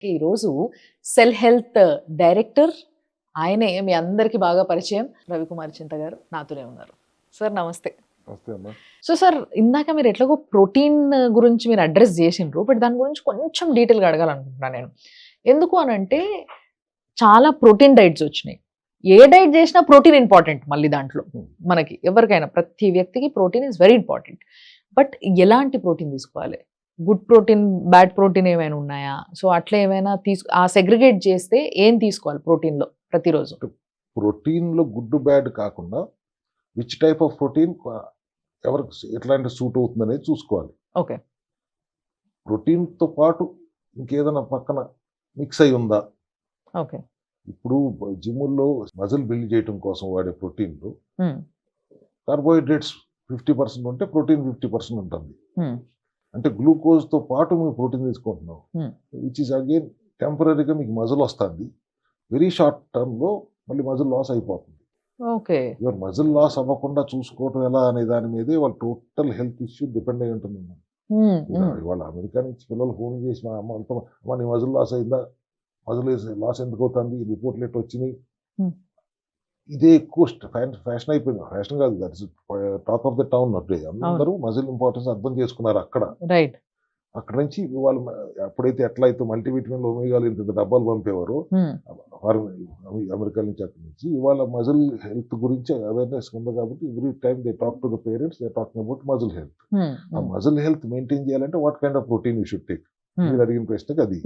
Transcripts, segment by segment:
ఈరోజు cell health director ఆయనే మీ అందరికీ బాగా పరిచయం రవికుమార్ చింత గారు నాతోనే ఉన్నారు. సార్ నమస్తే. సో సార్ ఇందాక మీరు ఎట్లాగో ప్రోటీన్ గురించి మీరు అడ్రస్ చేసిండ్రు, బట్ దాని గురించి కొంచెం డీటెయిల్గా అడగాలనుకుంటున్నాను నేను. ఎందుకు అనంటే చాలా ప్రోటీన్ డైట్స్ వచ్చినాయి. ఏ డైట్ చేసినా ప్రోటీన్ ఇంపార్టెంట్. మళ్ళీ దాంట్లో మనకి ఎవరికైనా ప్రతి వ్యక్తికి protein is very important. But ఎలాంటి ప్రోటీన్ తీసుకోవాలి? గుడ్ ప్రోటీన్, బ్యాడ్ ప్రోటీన్ ఏమైనా ఉన్నాయా? సో అట్లా ఏమైనా ఆ సెగ్రిగేట్ చేస్తే ఏం తీసుకోవాలి ప్రోటీన్లో ప్రతిరోజు? ప్రోటీన్లో గుడ్ బ్యాడ్ కాకుండా విచ్ టైప్ ఆఫ్ ప్రోటీన్ ఎవరికి ఎట్లాంటి సూట్ అవుతుంది అనేది చూసుకోవాలి. ఓకే. ప్రోటీన్తో పాటు ఇంకేదైనా పక్కన మిక్స్ అయి ఉందా? ఓకే. ఇప్పుడు జిమ్ముల్లో మజిల్ బిల్డ్ చేయడం కోసం వాడే ప్రోటీన్లు కార్బోహైడ్రేట్స్ 50% ఉంటే ప్రోటీన్ 50% ఉంటుంది. అంటే గ్లూకోజ్తో పాటు మీరు ప్రోటీన్ తీసుకుంటున్నాం, విచ్ ఈస్ అగైన్ టెంపరీగా మీకు మజిల్ వస్తుంది. వెరీ షార్ట్ టర్మ్లో మళ్ళీ మజిల్ లాస్ అయిపోతుంది. ఓకే. యువర్ మజిల్ లాస్ అవ్వకుండా చూసుకోవటం ఎలా అనే దాని మీదే వాళ్ళ టోటల్ హెల్త్ ఇష్యూ డిపెండ్ అయి ఉంటుంది. వాళ్ళ అమెరికా నుంచి పిల్లలు ఫోన్ చేసి మా అమ్మతో అమ్మ నీ మజిల్ లాస్ అయిందా, మజిల్ లాస్ ఎందుకు అవుతుంది, రిపోర్ట్లు ఎట్లా వచ్చినాయి, ఇదే ఎక్కువ ఫ్యాషన్ అయిపోయింది. ఫ్యాషన్ కాదు, that's talk of the town. అందరూ మజిల్ ఇంపార్టెన్స్ అర్థం చేసుకున్నారు అక్కడ. రైట్. అక్కడ నుంచి వాళ్ళు ఎప్పుడైతే ఎట్లా అయితే మల్టీవిటమిన్ ఒమేగాలు ఇంత డబ్బాలు పంపేవారు అమెరికా నుంచి, అక్కడి నుంచి ఇవాళ మజిల్ హెల్త్ గురించి అవేర్నెస్ ఉంది. కాబట్టి every time they talk to the parents, they talking about muscle health. ఆ మజిల్ హెల్త్ మెయింటైన్ చేయాలంటే what kind of protein you should take? మీరు అడిగిన ప్రశ్నకి అది.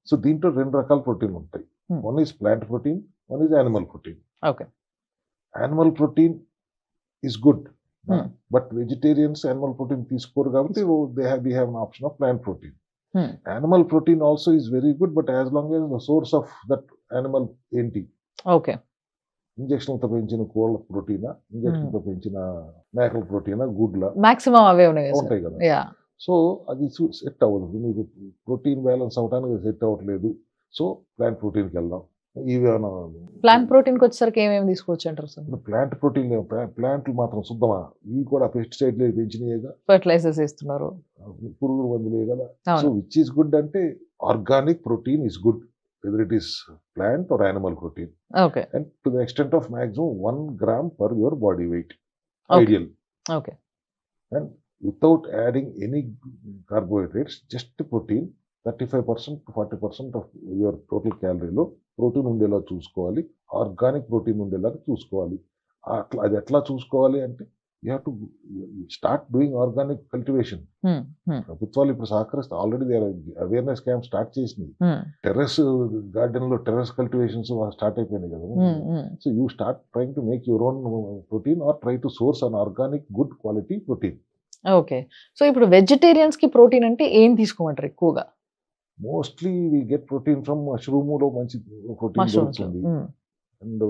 సో దీంట్లో 2 రకాల ప్రోటీన్లు ఉంటాయి. One is plant protein, one is animal protein. Okay. Animal protein is good, but vegetarians animal protein తీసుకోరు కాబట్టి we have an option of plant protein. Animal protein also is very good, but as long as the source of that animal ఏంటి? Okay. ఇంజక్షన్లతో పెంచిన కోళ్ళ ప్రోటీనా, ఇంజక్షన్లతో పెంచిన మేకల ప్రోటీనా, గుడ్ల maximum అవే ఉంటాయి కదా. సో అది సెట్ అవ్వదు, మీకు ప్రోటీన్ బ్యాలెన్స్ అవడానికి సెట్ అవ్వట్లేదు. సో ప్లాంట్ ప్రోటీన్కి వెళ్దాం. ప్లాంట్ ప్రోటీన్కి వచ్చేసరికి ఏమేమి తీసుకోవచ్చు అంటారు సార్? ప్లాంట్ ప్రోటీన్ ప్లాంట్లు మాత్రం శుద్ధమా? ఇవి కూడా పెస్టిసైడ్లు పెంచినాయేగా, ఫర్టిలైజర్స్ ఇస్తున్నారు, పురుగుల మందులే కదా. సో విచ్ ఈస్ గుడ్ అంటే organic protein is good, whether it is plant or animal protein. Okay. And to the extent of maximum 1 gram per your body weight, ideal. Okay. And without adding any carbohydrates, just protein, 35% to 40% of your total క్యాలరీలో protein ఉండేలా చూసుకోవాలి. Organic protein ఉండేలాగా చూసుకోవాలి. అట్లా అది ఎట్లా చూసుకోవాలి అంటే you have to start doing organic cultivation. ప్రభుత్వాలు ఇప్పుడు సహకరిస్తాయి. ఆల్రెడీ అవేర్నెస్ క్యాంప్ స్టార్ట్ చేసినాయి. టెర్రస్ గార్డెన్ లో టెర్రస్ కల్టివేషన్స్ స్టార్ట్ అయిపోయినాయి కదా. So you start trying to make your own protein or try to source an organic good quality protein. Okay. So ఇప్పుడు vegetarians కి protein అంటే ఏం తీసుకోమంటారు ఎక్కువగా? Mostly we get protein from mushroom లో మంచి ప్రోటీన్ దొరుకుతుంది. అండ్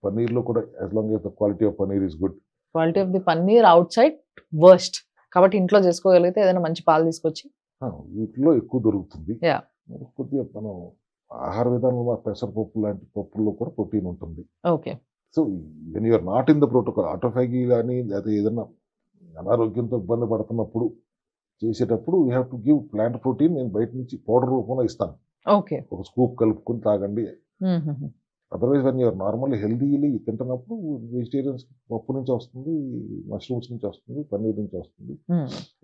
పన్నీర్ లో కూడా, as long as the quality of paneer is good. Quality of the paneer out side worst, కాబట్టి ఇంట్లో చేసుకోగలిగితే ఏదైనా మంచి పాలు తీసుకొచ్చి వీటిలో ఎక్కువ దొరుకుతుంది. కొద్దిగా మనం ఆహార విధానంలో పెసరపప్పు లాంటి పప్పుల్లో కూడా ప్రోటీన్ ఉంటుంది. Okay. So when you're not in the protocol, autophagy కానీ లేదా ఏదైనా అనారోగ్యంతో ఇబ్బంది పడుతున్నప్పుడు చేసేటప్పుడు you have to give plant protein. నేను బయట నుంచి పౌడర్ రూపంలో ఇస్తాను. ఓకే. ఒక స్కూప్ కలుపుకుని తాగండి. Otherwise when you're normally healthily తింటున్నప్పుడు వెజిటేరియన్స్ పప్పు నుంచి వస్తుంది, మష్రూమ్స్ నుంచి వస్తుంది, పన్నీర్ నుంచి వస్తుంది.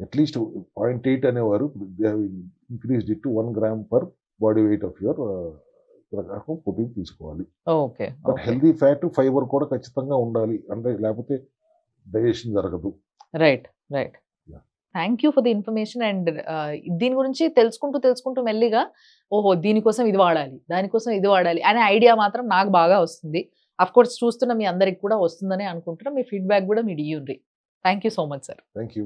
అట్లీస్ట్ 0.8 అనేవారు, they have increased it to 1 gram per body weight of your ప్రకారం ప్రోటీన్ తీసుకోవాలి. Okay. But healthy fat, fibre కూడా ఖచ్చితంగా ఉండాలి, అంటే లేకపోతే డైజెషన్ జరగదు. Right. Right. Thank you for the information. And దీని గురించి తెలుసుకుంటూ మెల్లిగా ఓహో దీనికోసం ఇది వాడాలి, దానికోసం ఇది వాడాలి అనే ఐడియా మాత్రం నాకు బాగా వస్తుంది. అఫ్ కోర్స్ చూస్తున్న మీ అందరికి కూడా వస్తుందని అనుకుంటున్నా. మీ ఫీడ్బ్యాక్ కూడా మీరు ఇవ్వండి. Thank you so much sir. Thank you.